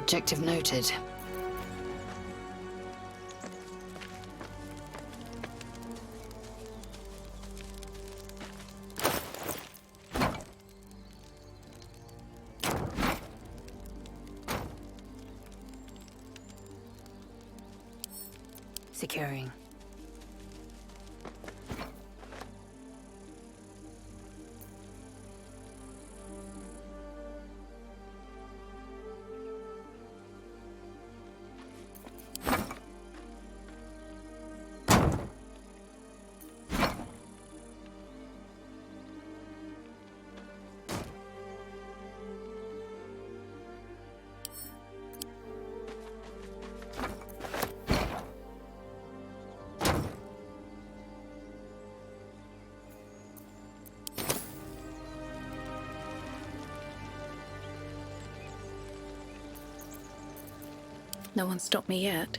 Objective noted. Securing. No one stopped me yet.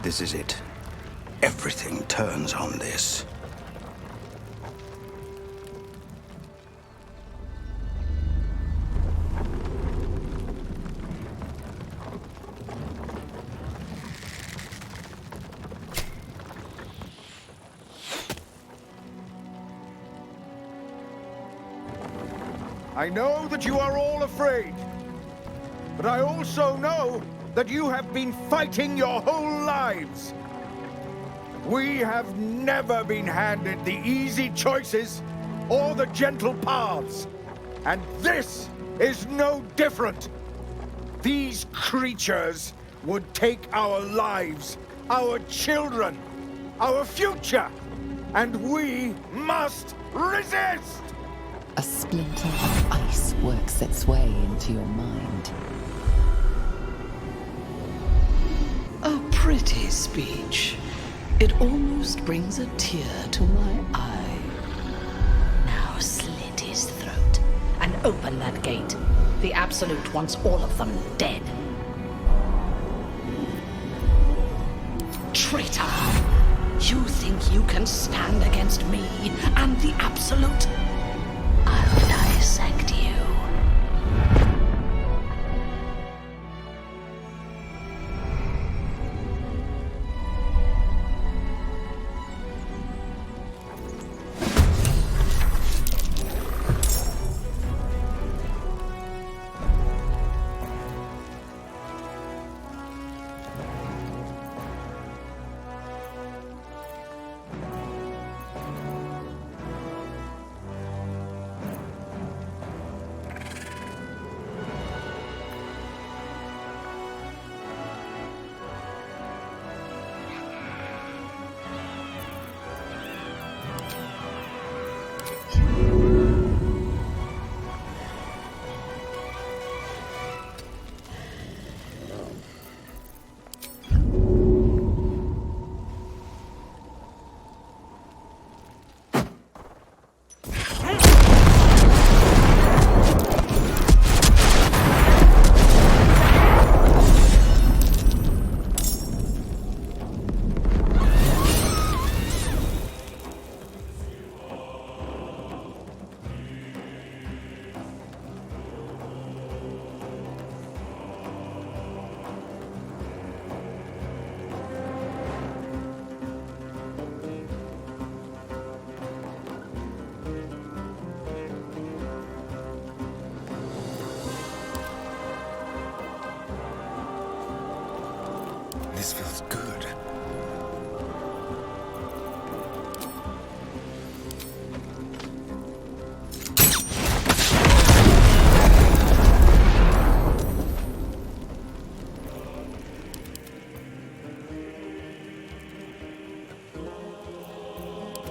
This is it. Everything turns on this. I know that you are all afraid, but I also know that you have been fighting your whole lives. We have never been handed the easy choices or the gentle paths, and this is no different. These creatures would take our lives, our children, our future, and we must resist! A splinter of ice works its way into your mind. A pretty speech. It almost brings a tear to my eye. Now slit his throat and open that gate. The Absolute wants all of them dead. Traitor! You think you can stand against me and the Absolute? I'll dissect you.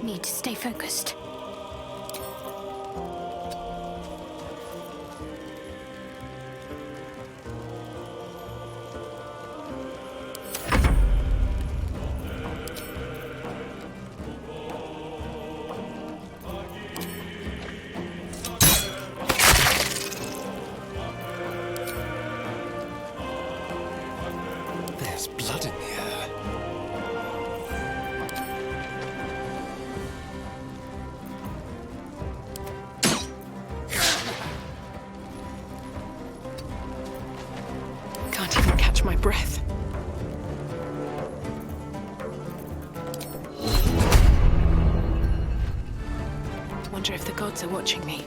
need to stay focused. There's blood in the air. Can't even catch my breath. Wonder if the gods are watching me.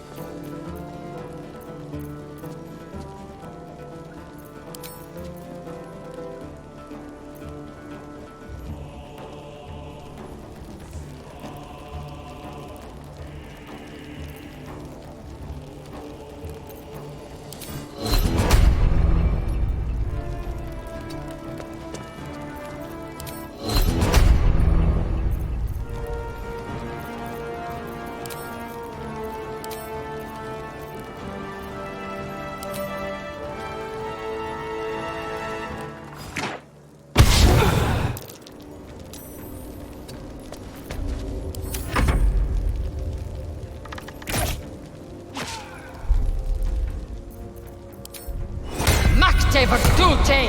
Macte virtute!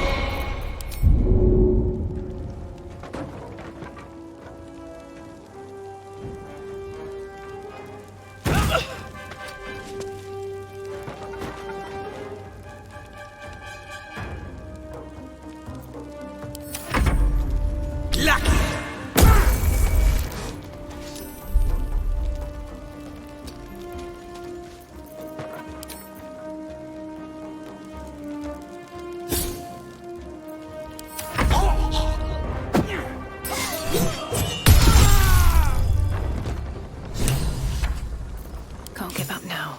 Can't give up now.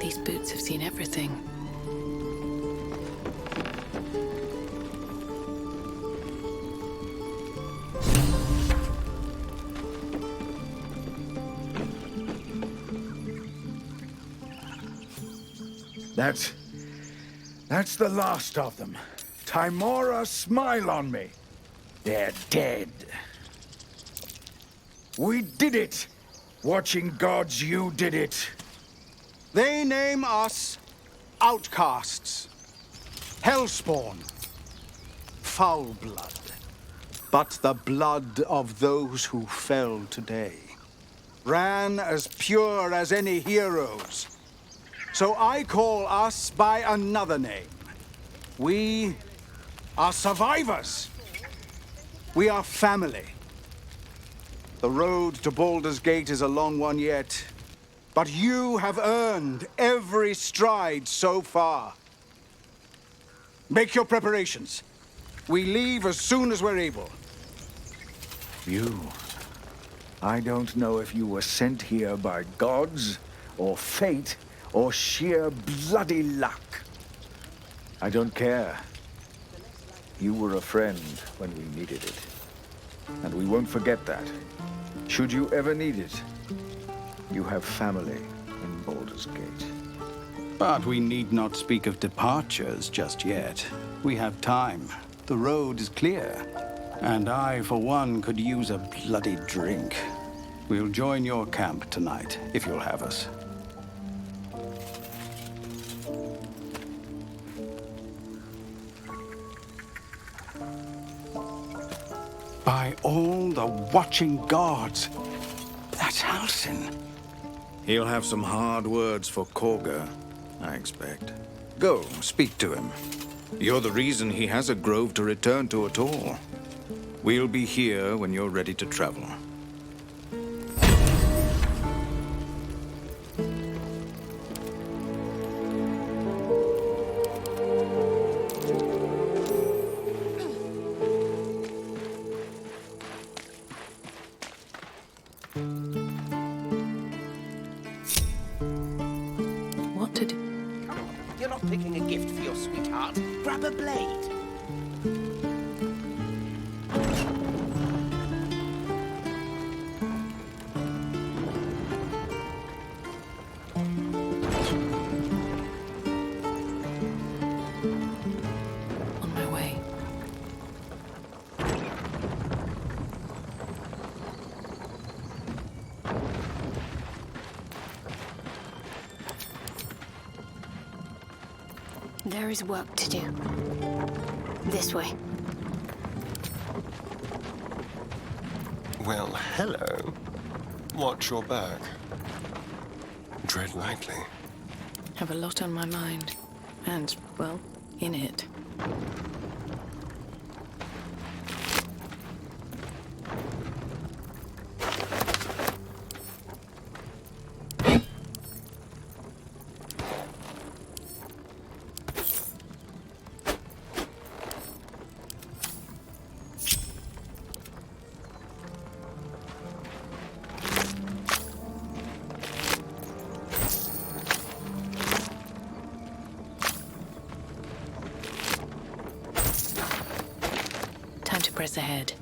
These boots have seen everything. That's the last of them. Timora, smile on me. They're dead. We did it! Watching gods, you did it. They name us outcasts, hellspawn, foul blood. But the blood of those who fell today ran as pure as any heroes. So I call us by another name. We are survivors. We are family. The road to Baldur's Gate is a long one yet, but you have earned every stride so far. Make your preparations. We leave as soon as we're able. You. I don't know if you were sent here by gods, or fate, or sheer bloody luck. I don't care. You were a friend when we needed it. And we won't forget that. Should you ever need it, you have family in Baldur's Gate. But we need not speak of departures just yet. We have time. The road is clear. And I, for one, could use a bloody drink. We'll join your camp tonight, if you'll have us. By all the watching gods, that's Halsin. He'll have some hard words for Korga, I expect. Go, speak to him. You're the reason he has a grove to return to at all. We'll be here when you're ready to travel. What to do? You're not picking a gift for your sweetheart, grab a blade. On my way. There is work to do. This way. Well, hello. Watch your back. Tread lightly. Have a lot on my mind. And, well, in it. Time to press ahead.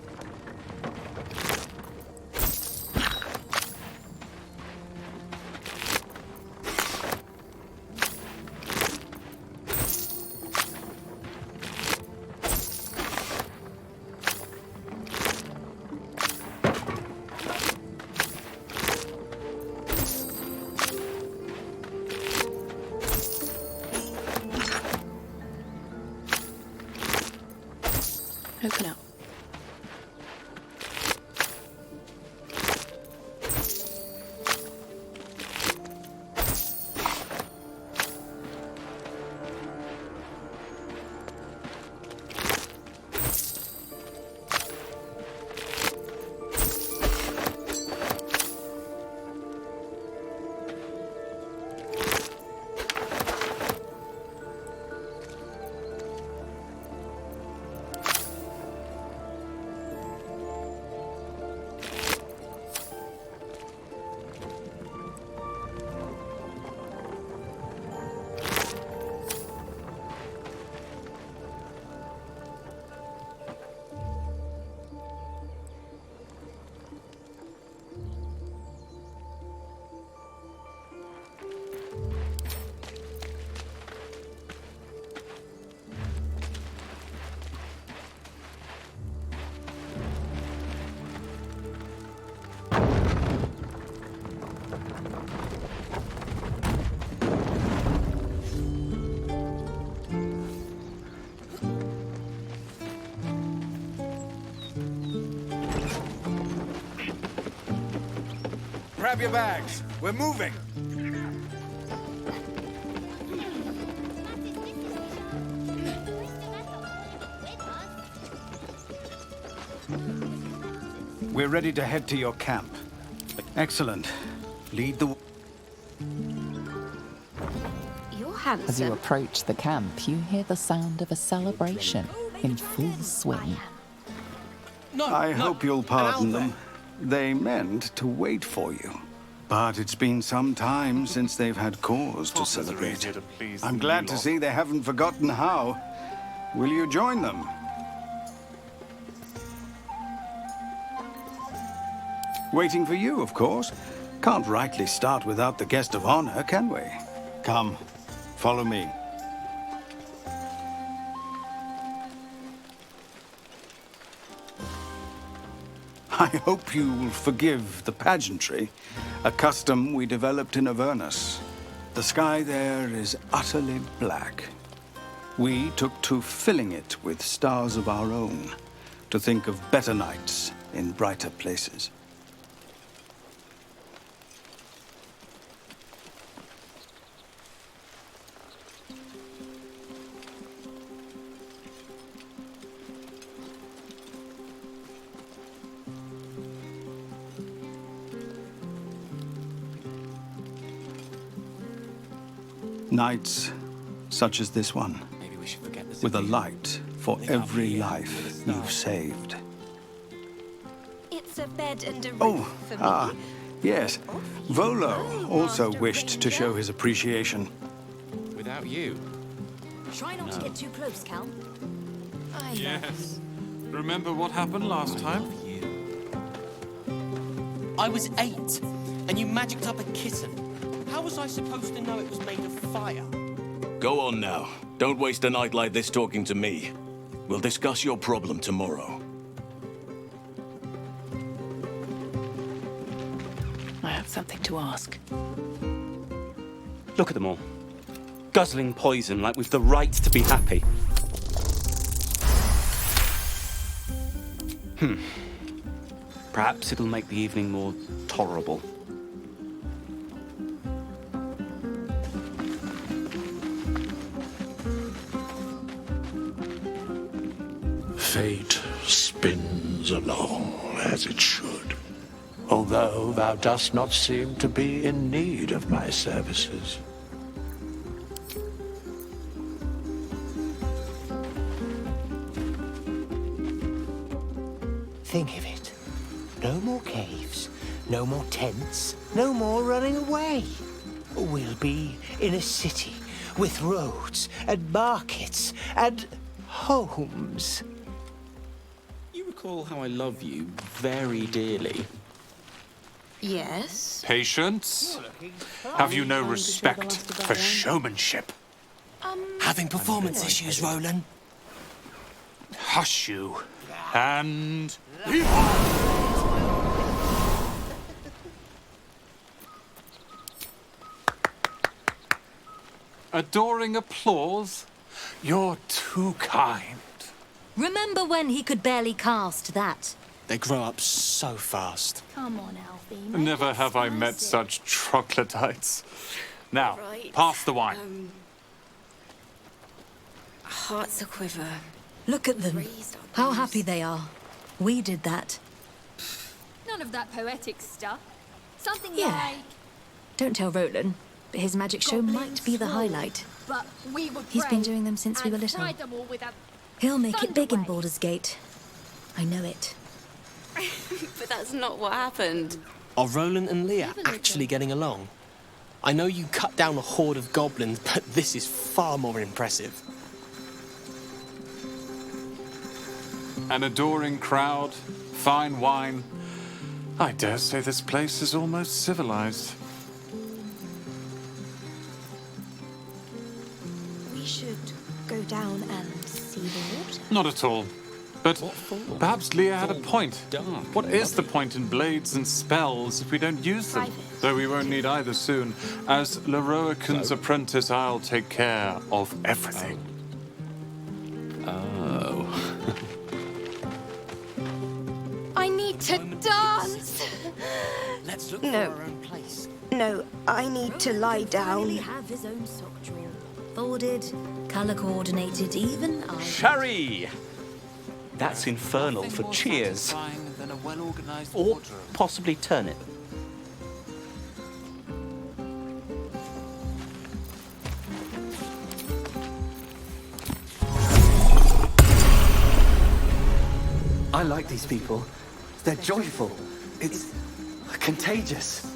Open up. Grab your bags. We're moving. We're ready to head to your camp. Excellent. Lead the... You're As you handsome. approach the camp, you hear the sound of a celebration in full swing. I hope you'll pardon them. They meant to wait for you. But it's been some time since they've had cause to celebrate. I'm glad to see they haven't forgotten how. Will you join them? Waiting for you, of course. Can't rightly start without the guest of honor, can we? Come, follow me. I hope you'll forgive the pageantry, a custom we developed in Avernus. The sky there is utterly black. We took to filling it with stars of our own, to think of better nights in brighter places. Nights such as this one, with a light for every life you've saved. It's a bed and a roof Oh, for me. yes. Volo also wished to show his appreciation. Without you, Try not to get too close, Cal. Yes. Remember what happened last time? I was 8, and you magicked up a kitten. How was I supposed to know it was made of fire? Go on now. Don't waste a night like this talking to me. We'll discuss your problem tomorrow. I have something to ask. Look at them all. Guzzling poison like we've the right to be happy. Perhaps it'll make the evening more tolerable. Fate spins along as it should, although thou dost not seem to be in need of my services. Think of it. No more caves, no more tents, no more running away. We'll be in a city with roads and markets and homes. You recall how I love you very dearly. Yes? Patience? Have you no respect for showmanship? Having performance issues, Roland. Hush you. And... Adoring applause? You're too kind. Remember when he could barely cast that? They grow up so fast. Come on, Alfie. Never have I met such troglodytes. Now, pass the wine. Hearts a quiver. Look at them. How happy they are. We did that. None of that poetic stuff. Something Yeah. like... Don't tell Roland, but his magic show might be the highlight. But we would He's been doing them since we were little. He'll make it big in Baldur's Gate. I know it. But that's not what happened. Are Roland and Leah actually getting along? I know you cut down a horde of goblins, but this is far more impressive. An adoring crowd, fine wine. I dare say this place is almost civilized. We should go down and see the water. Not at all. But perhaps Leah had a point. What is the point in blades and spells if we don't use them? Though we won't need either soon. As Leroican's apprentice, I'll take care of everything. Oh. I need to dance! Let's look No. for our own place. No, I need to lie down. Have his own sock drawer. Folded, colour coordinated, even I. Sherry! That's infernal for cheers. Or possibly turnip. I like these people. They're joyful. It's contagious.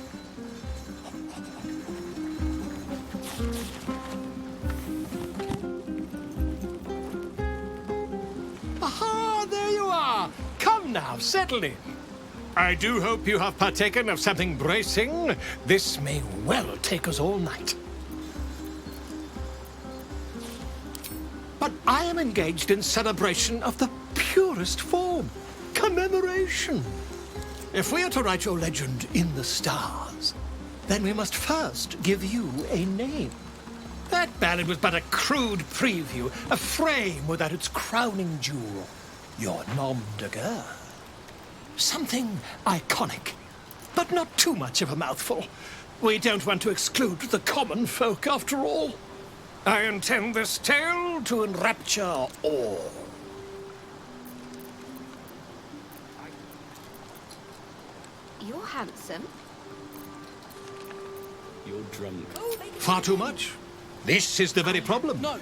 Aha, there you are. Come now, settle in. I do hope you have partaken of something bracing. This may well take us all night. But I am engaged in celebration of the purest form. Commemoration. If we are to write your legend in the stars, then we must first give you a name. That ballad was but a crude preview, a frame without its crowning jewel, your nom de guerre. Something iconic, but not too much of a mouthful. We don't want to exclude the common folk, after all. I intend this tale to enrapture all. You're handsome. You're drunk. Far too much. This is the very problem. No.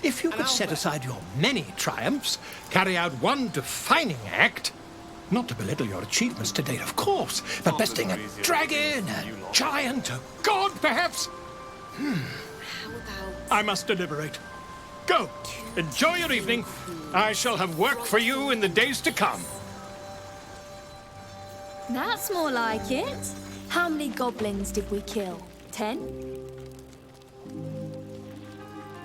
If you could set aside your many triumphs, carry out one defining act, not to belittle your achievements to date, of course, but besting a dragon, a giant, a god, perhaps? How about... I must deliberate. Go. Enjoy your evening. I shall have work for you in the days to come. That's more like it. How many goblins did we kill? 10?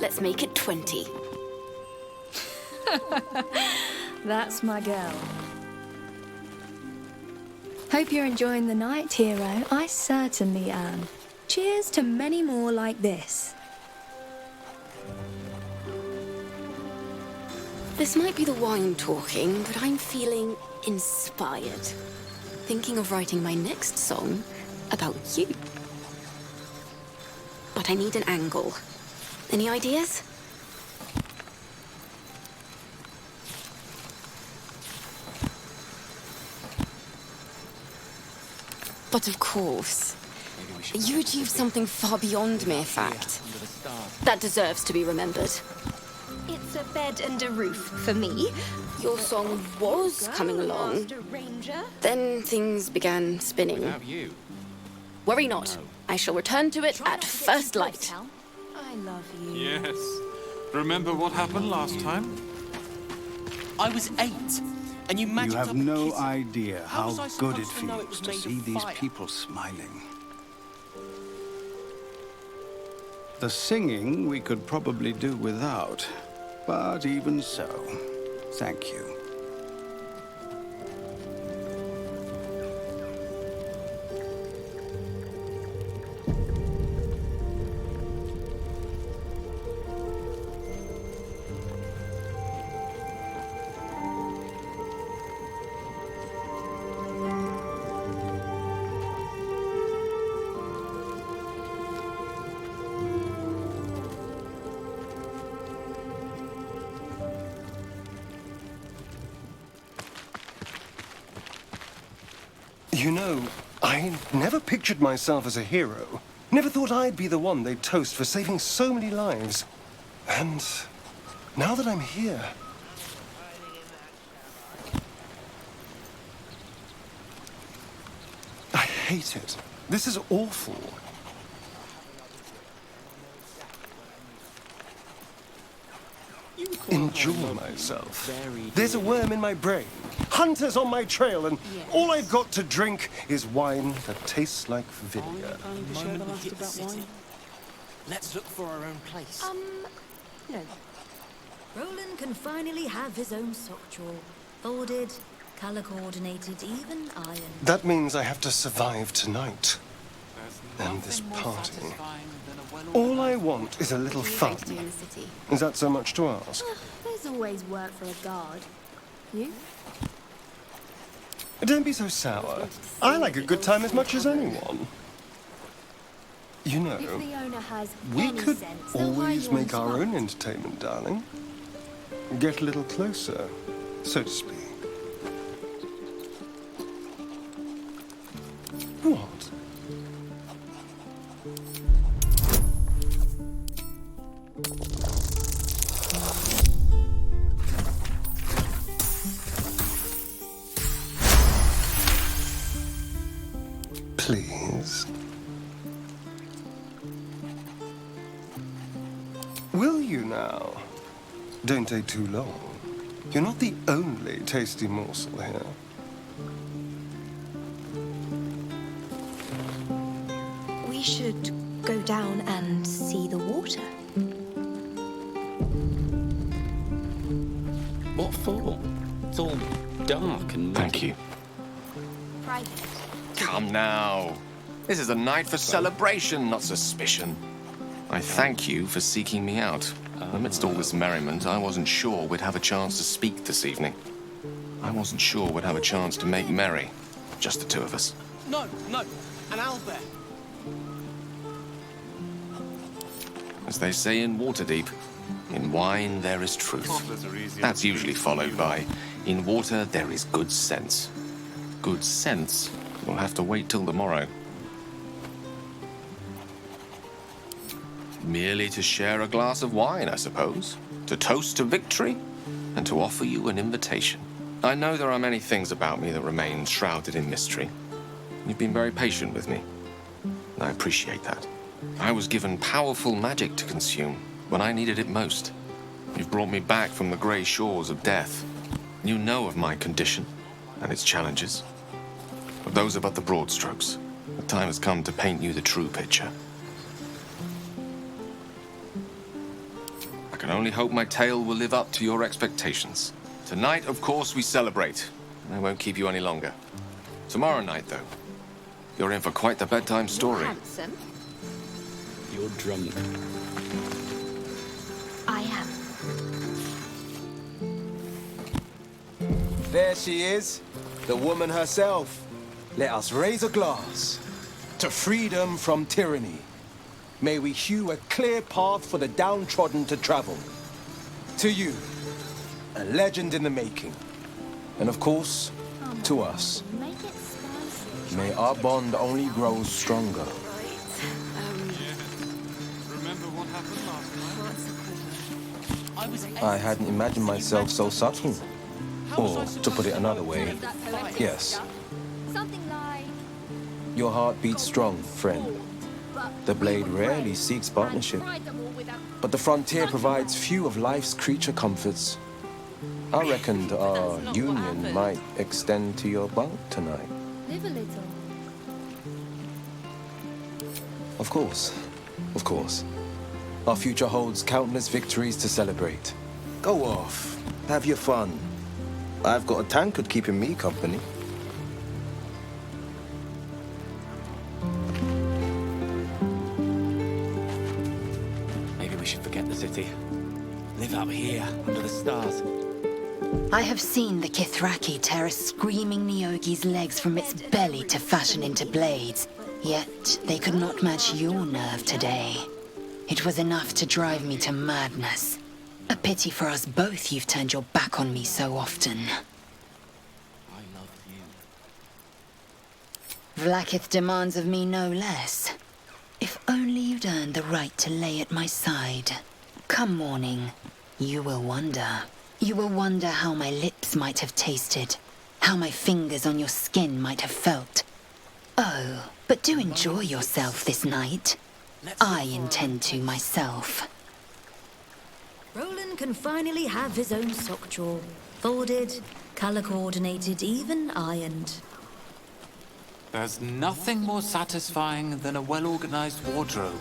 Let's make it 20. That's my girl. Hope you're enjoying the night, hero. I certainly am. Cheers to many more like this. This might be the wine talking, but I'm feeling inspired. Thinking of writing my next song about you. But I need an angle. Any ideas? But of course, you achieved something far beyond mere fact. That deserves to be remembered. It's a bed and a roof for me. Your song was coming along. Then things began spinning. Worry not. I shall return to it at first light. I love you. Yes. Remember what happened last time? I was 8, and you magicked You have up no a kitten. idea How how was I good it supposed to know it feels was to made of see these fire? people smiling. The singing we could probably do without, but even so, thank you. You know, I never pictured myself as a hero. Never thought I'd be the one they'd toast for saving so many lives. And now that I'm here... I hate it. This is awful. Enjoy myself. There's a worm in my brain, hunters on my trail, and all I've got to drink is wine that tastes like vinegar. Let's look for our own place. No. Roland can finally have his own sock drawer. Folded, color-coordinated, even iron. That means I have to survive tonight. And this party. All I want is a little fun. Is that so much to ask? There's always work for a guard. You? Don't be so sour. I like a good time as much as anyone. You know, If the owner has we any could sense, they'll hire always you on make our spot. own entertainment, darling. Get a little closer, so to speak. What? Please. Will you now? Don't take too long. You're not the only tasty morsel here. We should go down and see the water. What for? It's all dark and... Thank you. Come now. This is a night for celebration, not suspicion. I thank you for seeking me out. Amidst all this merriment, I wasn't sure we'd have a chance to speak this evening. I wasn't sure we'd have a chance to make merry. Just the two of us. No, an owlbear. As they say in Waterdeep, in wine there is truth. That's usually followed by, in water there is good sense. Good sense will have to wait till the morrow. Merely to share a glass of wine, I suppose. To toast to victory, and to offer you an invitation. I know there are many things about me that remain shrouded in mystery. You've been very patient with me. I appreciate that. I was given powerful magic to consume when I needed it most. You've brought me back from the grey shores of death. You know of my condition and its challenges. But those are but the broad strokes. The time has come to paint you the true picture. I can only hope my tale will live up to your expectations. Tonight, of course, we celebrate. I won't keep you any longer. Tomorrow night, though, you're in for quite the bedtime story. Handsome. You're drunk. I am. There she is, the woman herself. Let us raise a glass to freedom from tyranny. May we hew a clear path for the downtrodden to travel. To you, a legend in the making. And of course, to us. May our bond only grow stronger. Remember what happened last night? I hadn't imagined myself so subtle. Or, to put it another way, yes. Something like... Your heart beats strong, friend. The blade rarely seeks partnership. But the frontier provides few of life's creature comforts. I reckoned our union might extend to your bunk tonight. Live a little. Of course. Of course. Our future holds countless victories to celebrate. Go off. Have your fun. I've got a tankard keeping me company. Maybe we should forget the city. Live out here, under the stars. I have seen the Kithraki tear a screaming Nyogi's legs from its belly to fashion into blades. Yet they could not match your nerve today. It was enough to drive me to madness. A pity for us both you've turned your back on me so often. I love you. Vlaakith demands of me no less. If only you'd earned the right to lay at my side. Come morning, you will wonder. You will wonder how my lips might have tasted, how my fingers on your skin might have felt. Oh, but do enjoy yourself this night. I intend to myself. Roland can finally have his own sock drawer. Folded, color-coordinated, even ironed. There's nothing more satisfying than a well-organized wardrobe.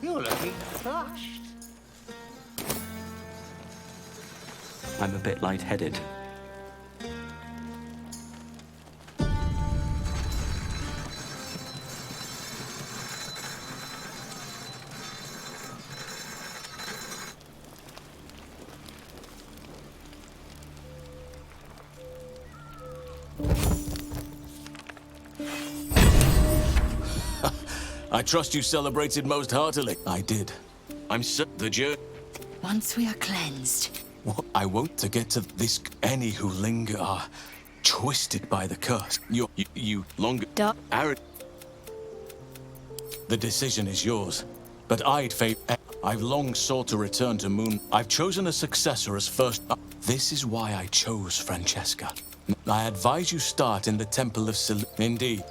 You're looking flushed. I'm a bit lightheaded. I trust you celebrated most heartily. I did. I'm the journey. Once we are cleansed, What I want to get to this. Any who linger are twisted by the curse. You longer. Arrogant. The decision is yours, but I'd favor. I've long sought to return to Moon. I've chosen a successor as first. This is why I chose Francesca. I advise you start in the Temple of Indeed.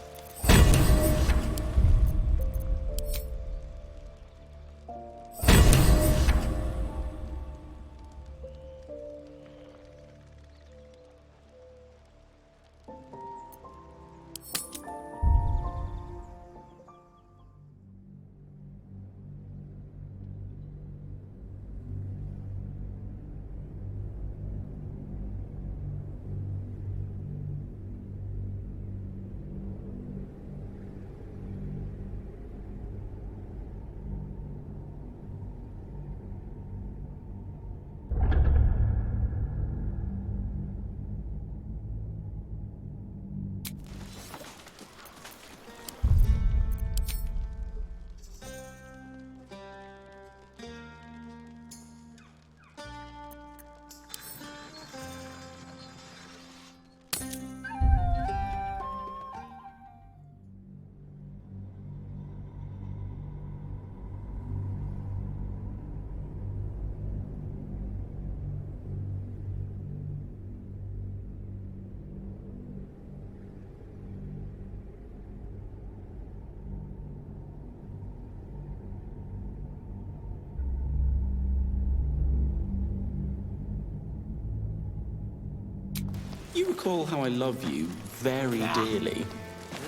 You recall how I love you very dearly.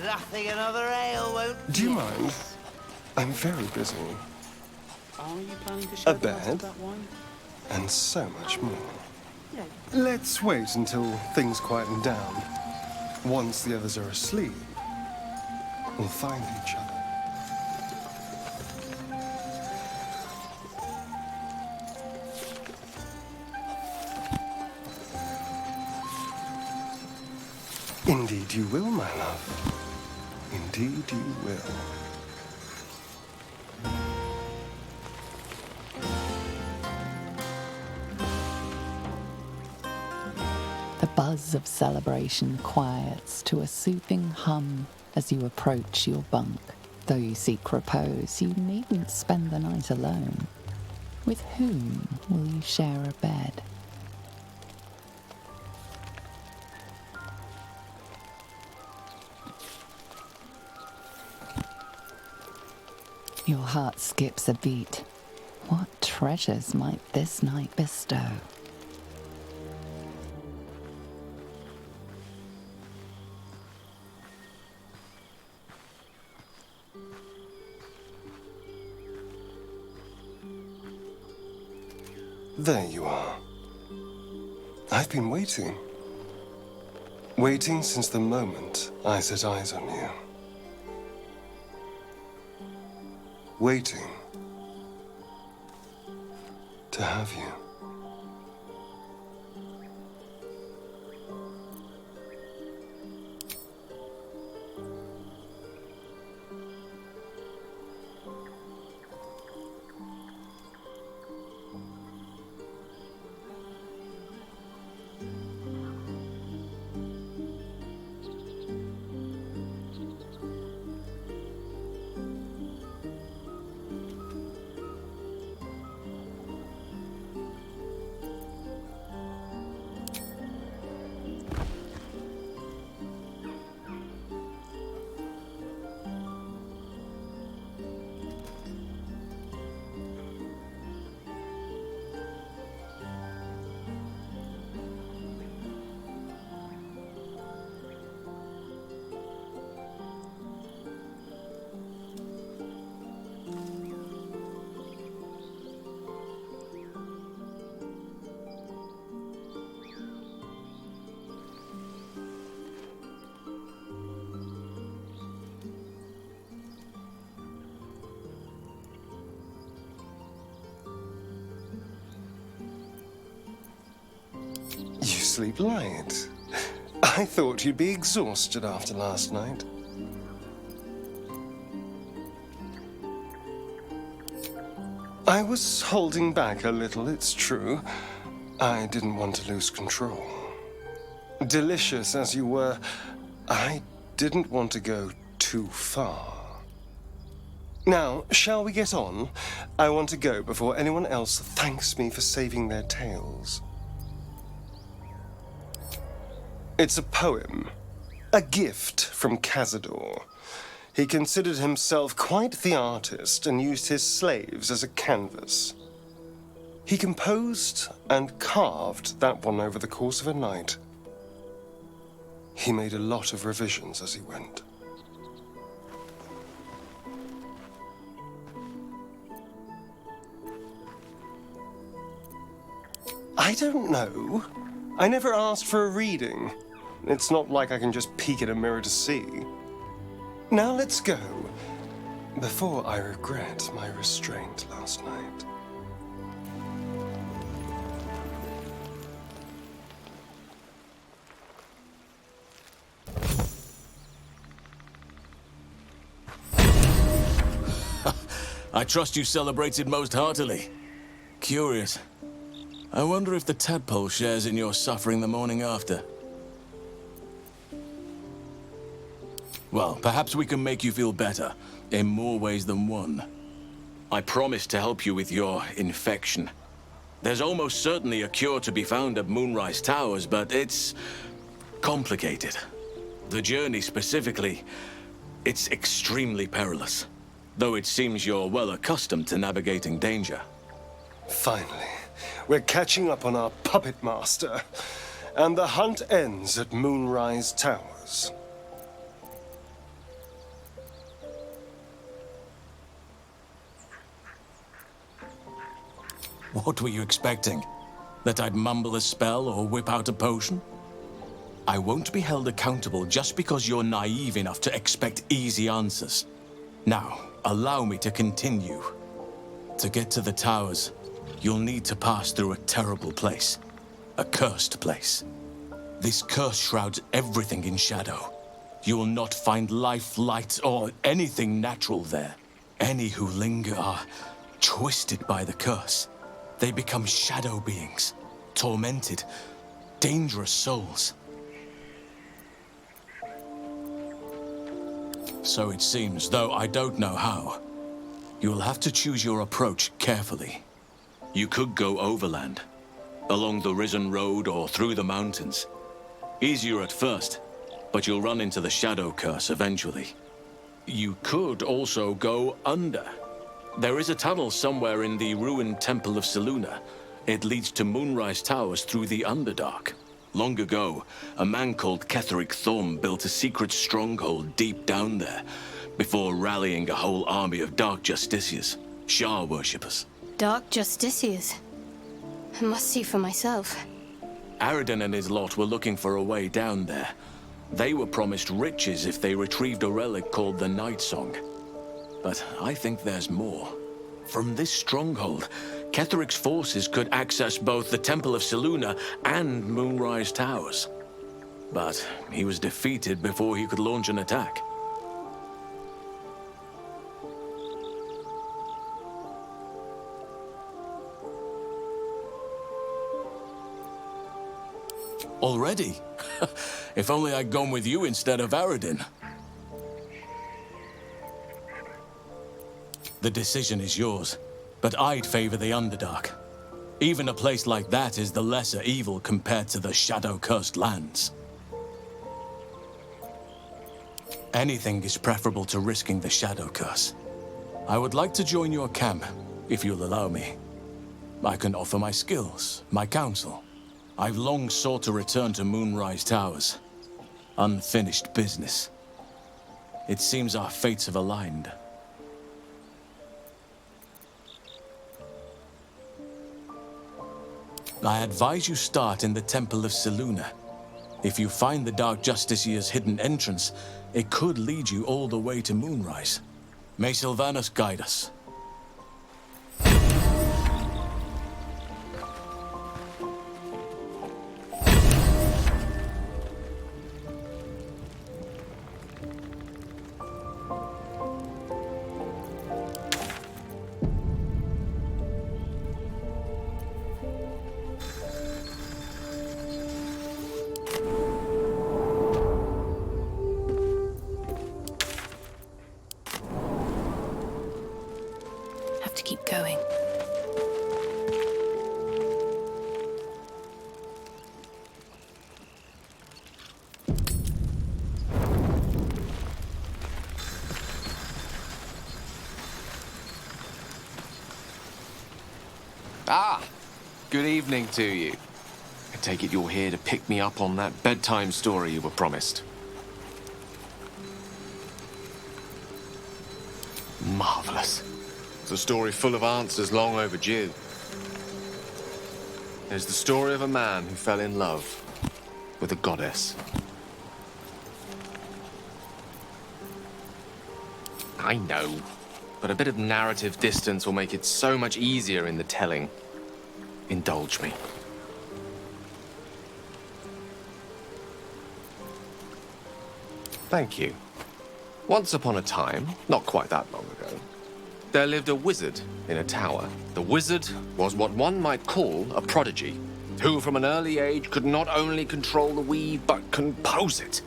Nothing another ale won't. Do you mind? I'm very busy. Are you planning to share A the rest of bed, that wine? and so much more. Let's wait until things quieten down. Once the others are asleep, we'll find each other. Indeed you will, my love. Indeed you will. The buzz of celebration quiets to a soothing hum as you approach your bunk. Though you seek repose, you needn't spend the night alone. With whom will you share a bed? Your heart skips a beat. What treasures might this night bestow? There you are. I've been waiting. Waiting since the moment I set eyes on you. Waiting to have you. You sleep light. I thought you'd be exhausted after last night. I was holding back a little, it's true. I didn't want to lose control. Delicious as you were, I didn't want to go too far. Now, shall we get on? I want to go before anyone else thanks me for saving their tails. It's a poem, a gift from Cazador. He considered himself quite the artist and used his slaves as a canvas. He composed and carved that one over the course of a night. He made a lot of revisions as he went. I don't know. I never asked for a reading. It's not like I can just peek at a mirror to see. Now let's go, before I regret my restraint last night. I trust you celebrated most heartily. Curious. I wonder if the tadpole shares in your suffering the morning after. Well, perhaps we can make you feel better, in more ways than one. I promise to help you with your infection. There's almost certainly a cure to be found at Moonrise Towers, but it's complicated. The journey specifically, it's extremely perilous. Though it seems you're well accustomed to navigating danger. Finally, we're catching up on our puppet master. and the hunt ends at Moonrise Towers. What were you expecting? That I'd mumble a spell or whip out a potion? I won't be held accountable just because you're naive enough to expect easy answers. Now, allow me to continue. To get to the towers, you'll need to pass through a terrible place. A cursed place. This curse shrouds everything in shadow. You will not find life, light, or anything natural there. Any who linger are twisted by the curse. They become shadow beings, tormented, dangerous souls. So it seems, though I don't know how. You'll have to choose your approach carefully. You could go overland, along the Risen Road or through the mountains. Easier at first, but you'll run into the shadow curse eventually. You could also go under. There is a tunnel somewhere in the ruined Temple of Selûne. It leads to Moonrise Towers through the Underdark. Long ago, a man called Ketheric Thorm built a secret stronghold deep down there, before rallying a whole army of Dark Justiciars, Shah worshippers. Dark Justiciars. I must see for myself. Aradin and his lot were looking for a way down there. They were promised riches if they retrieved a relic called the Night Song. But I think there's more. From this stronghold, Ketheric's forces could access both the Temple of Selûne and Moonrise Towers. But he was defeated before he could launch an attack. Already? If only I'd gone with you instead of Aradin. The decision is yours, but I'd favor the Underdark. Even a place like that is the lesser evil compared to the shadow-cursed lands. Anything is preferable to risking the shadow curse. I would like to join your camp, if you'll allow me. I can offer my skills, my counsel. I've long sought to return to Moonrise Towers. Unfinished business. It seems our fates have aligned. I advise you start in the Temple of Selûne. If you find the Dark Justiciar's hidden entrance, it could lead you all the way to Moonrise. May Sylvanus guide us. Have to keep going. Ah, good evening to you. I take it you're here to pick me up on that bedtime story you were promised. Marvelous. It's a story full of answers long overdue. It's the story of a man who fell in love with a goddess. I know, but a bit of narrative distance will make it so much easier in the telling. Indulge me. Thank you. Once upon a time, not quite that long ago, there lived a wizard in a tower. The wizard was what one might call a prodigy, who from an early age could not only control the weave, but compose it,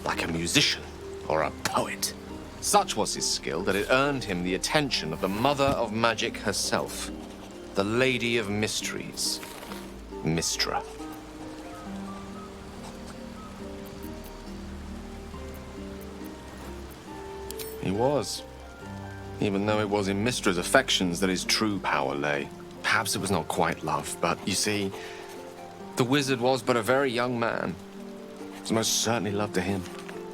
like a musician or a poet. Such was his skill that it earned him the attention of the mother of magic herself, the Lady of Mysteries, Mystra. He was. Even though it was in Mystra's affections that his true power lay. Perhaps it was not quite love, but you see, The wizard was but a very young man. It was most certainly love to him.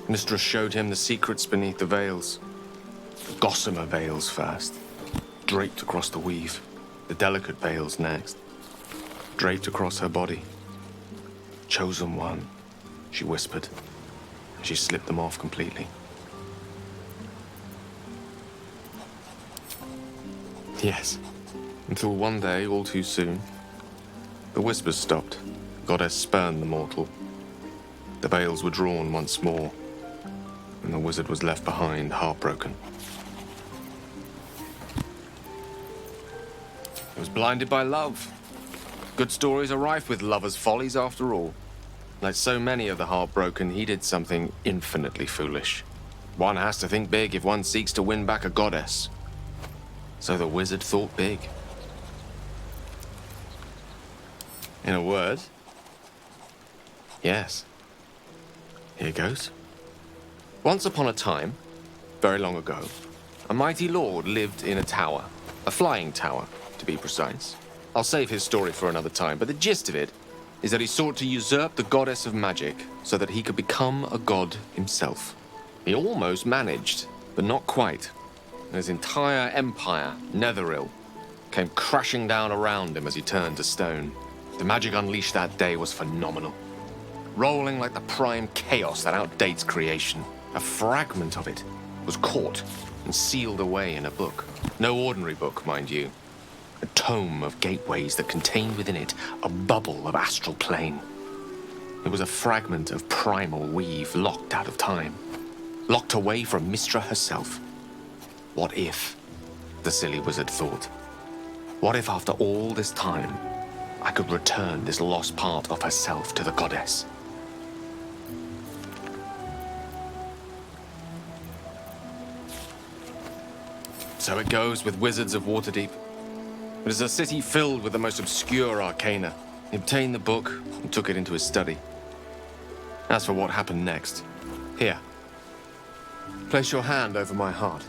Mystra showed him the secrets beneath the veils. The gossamer veils first, draped across the weave. The delicate veils next, draped across her body. Chosen one, she whispered. She slipped them off completely. Yes, until one day, all too soon, the whispers stopped. Goddess spurned the mortal. The veils were drawn once more, and the wizard was left behind, heartbroken. He was blinded by love. Good stories are rife with lovers' follies, after all. Like so many of the heartbroken, he did something infinitely foolish. One has to think big if one seeks to win back a goddess. So the wizard thought big. In a word, yes. Here goes. Once upon a time, very long ago, a mighty lord lived in a tower. A flying tower, to be precise. I'll save his story for another time, but the gist of it is that he sought to usurp the goddess of magic so that he could become a god himself. He almost managed, but not quite. His entire empire, Netheril, came crashing down around him as he turned to stone. The magic unleashed that day was phenomenal. Rolling like the prime chaos that outdates creation. A fragment of it was caught and sealed away in a book. No ordinary book, mind you. A tome of gateways that contained within it a bubble of astral plane. It was a fragment of primal weave locked out of time. Locked away from Mystra herself. What if, the silly wizard thought, what if after all this time, I could return this lost part of herself to the goddess? So it goes with wizards of Waterdeep. It is a city filled with the most obscure arcana. He obtained the book and took it into his study. As for what happened next, here. Place your hand over my heart.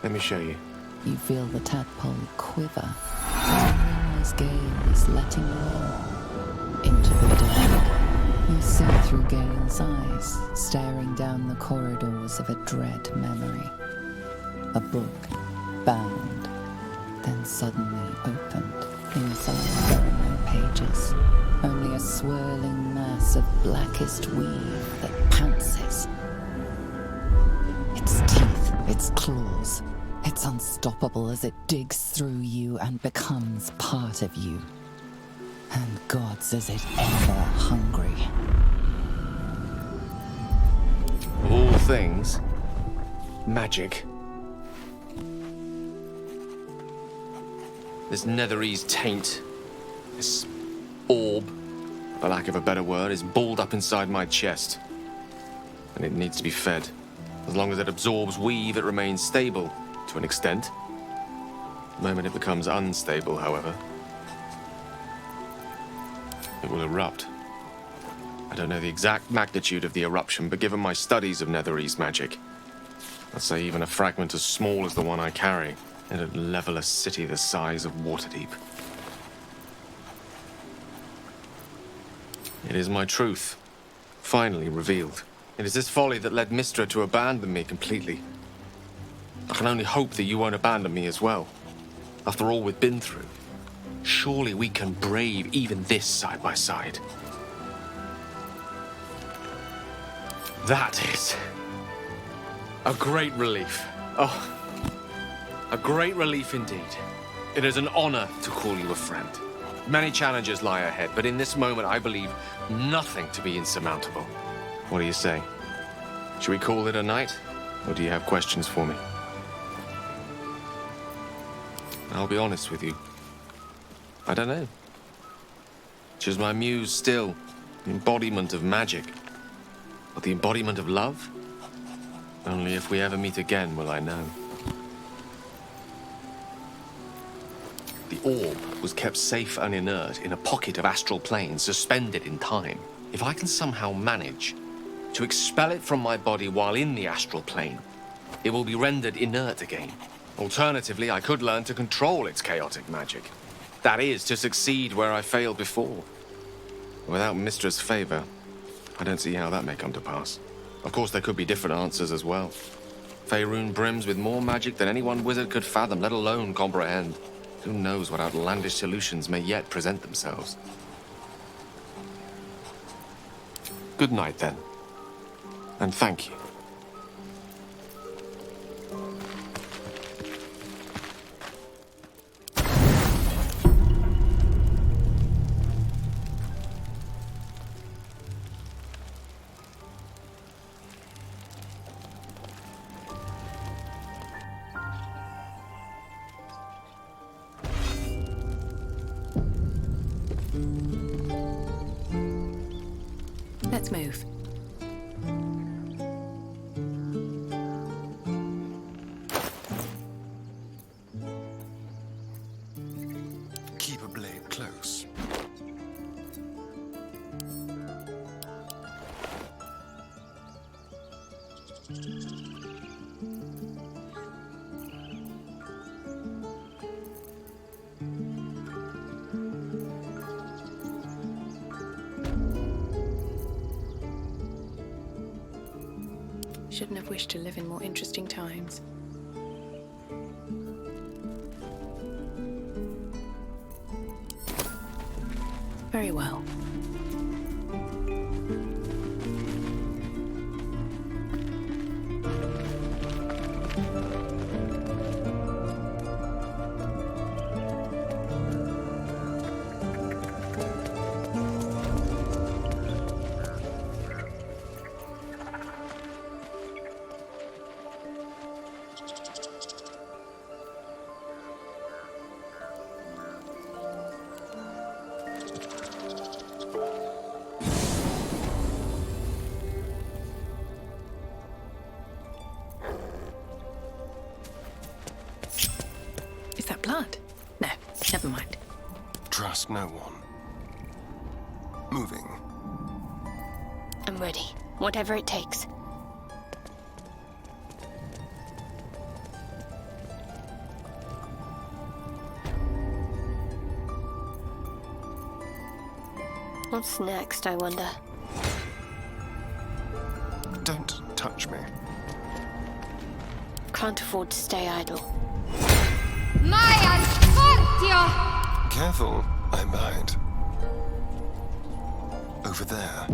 Let me show you. You feel the tadpole quiver as you realize Gale is letting you into the dark. You see through Gale's eyes, staring down the corridors of a dread memory. A book, bound, then suddenly opened. Inside there are no pages, only a swirling mass of blackest weave that pounces. Its teeth, its claws, it's unstoppable as it digs through you and becomes part of you. And God's is it ever hungry. Of all things, magic. This Netherese taint, this orb, for lack of a better word, is balled up inside my chest. And it needs to be fed. As long as it absorbs weave, it remains stable, to an extent. The moment it becomes unstable, however, it will erupt. I don't know the exact magnitude of the eruption, but given my studies of Netherese magic, I'd say even a fragment as small as the one I carry, it'd level a city the size of Waterdeep. It is my truth, finally revealed. It is this folly that led Mystra to abandon me completely. I can only hope that you won't abandon me as well. After all we've been through, surely we can brave even this side by side. That is a great relief. Oh, a great relief indeed. It is an honor to call you a friend. Many challenges lie ahead, but in this moment I believe nothing to be insurmountable. What do you say? Should we call it a night, or do you have questions for me? I'll be honest with you. I don't know. She's my muse still, the embodiment of magic. But the embodiment of love? Only if we ever meet again will I know. The orb was kept safe and inert in a pocket of astral plane, suspended in time. If I can somehow manage to expel it from my body while in the astral plane, it will be rendered inert again. Alternatively, I could learn to control its chaotic magic. That is, to succeed where I failed before. Without Mistress' favor, I don't see how that may come to pass. Of course, there could be different answers as well. Faerun brims with more magic than any one wizard could fathom, let alone comprehend. Who knows what outlandish solutions may yet present themselves. Good night, then. And thank you. Let's move. Keep a blade close. Shouldn't have wished to live in more interesting times. Very well. Is that blood? No, never mind. Trust no one. Moving. I'm ready. Whatever it takes. What's next, I wonder? Don't touch me. Can't afford to stay idle. Careful, I'm behind. Over there.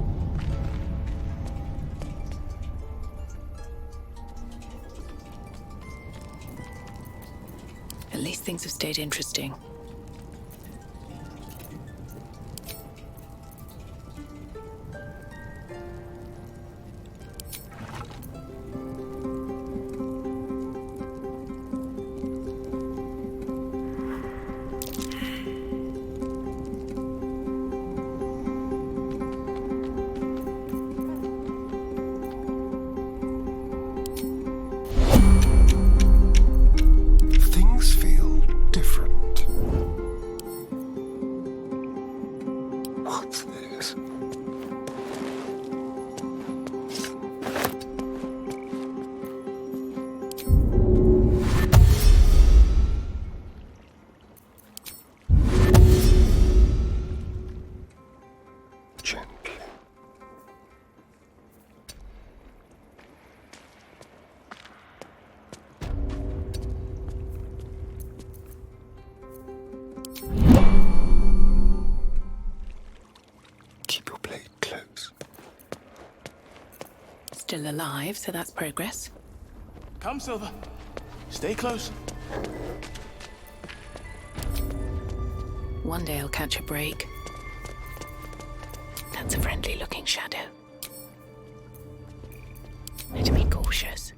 At least things have stayed interesting. Things feel different. What's this? Gently. Keep your blade close. Still alive, so that's progress. Come, Silver. Stay close. One day I'll catch a break. That's a friendly-looking shadow. Better be cautious.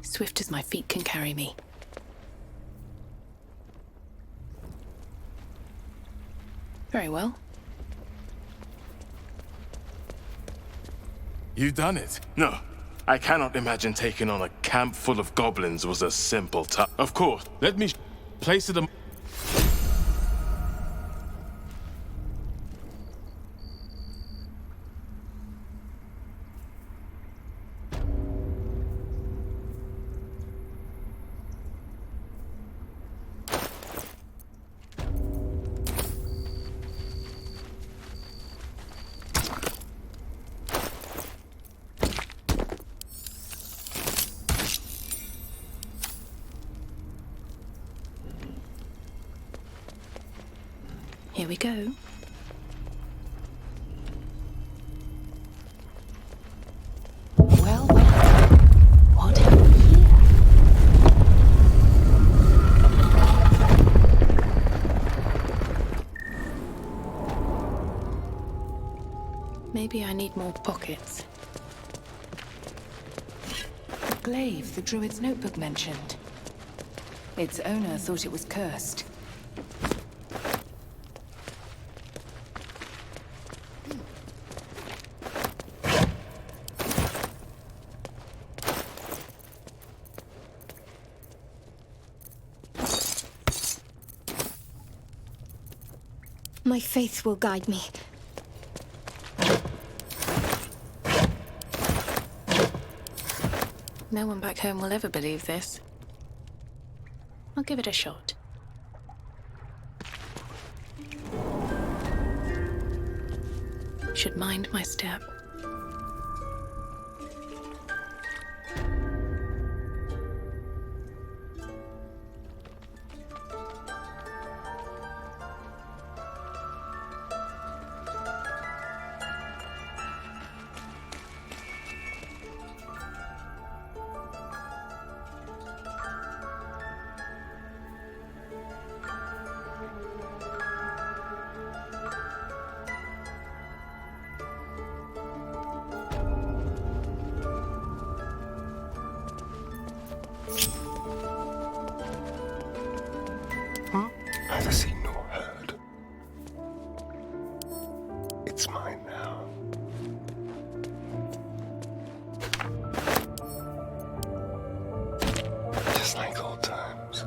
Swift as my feet can carry me. Very well. You done it? No. I cannot imagine taking on a camp full of goblins was a simple task. Of course. Let me place it. Here we go. Well, what happened here? Maybe I need more pockets. The glaive the druid's notebook mentioned. Its owner thought it was cursed. My faith will guide me. No one back home will ever believe this. I'll give it a shot. Should mind my step. Neither seen nor heard. It's mine now. Just like old times.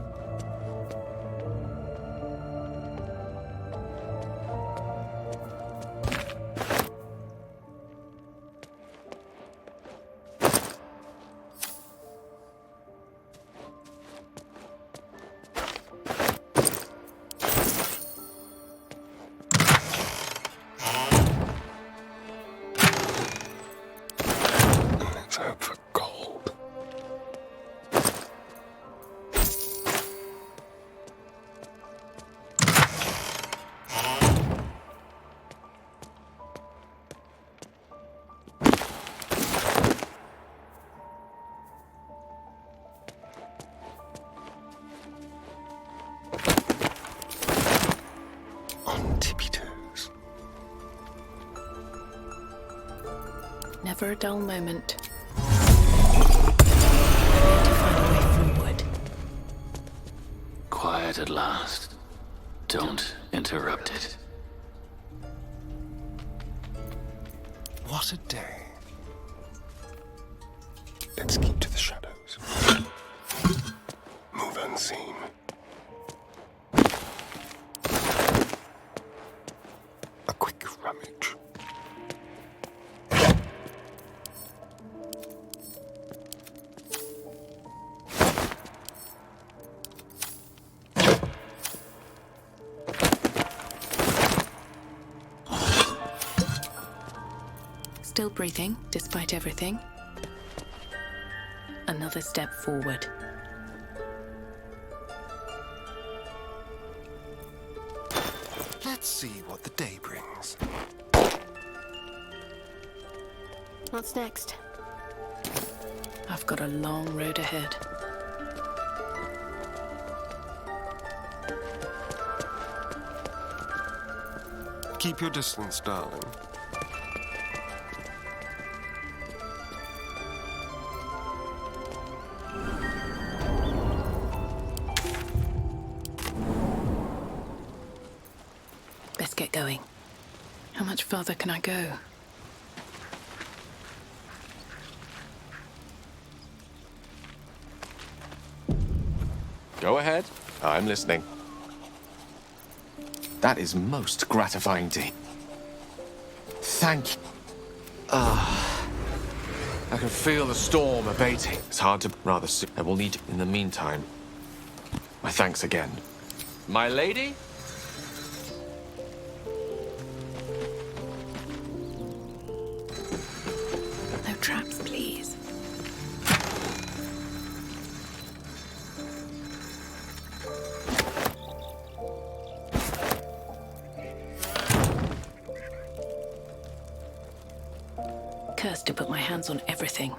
Let's hope for gold. On tippy toes. Never a dull moment. I need to find a way forward. Quiet at last. Don't interrupt it. What a day. Let's keep to the shadows. Move unseen. A quick rummage. Still breathing, despite everything. Another step forward. Let's see what the day brings. What's next? I've got a long road ahead. Keep your distance, darling. Best get going. How much farther can I go? Go ahead. I'm listening. That is most gratifying to hear. Thank you. I can feel the storm abating. It's hard to rather soon. I will need to. In the meantime, my thanks again. My lady? No traps, please. cursed to put my hands on everything.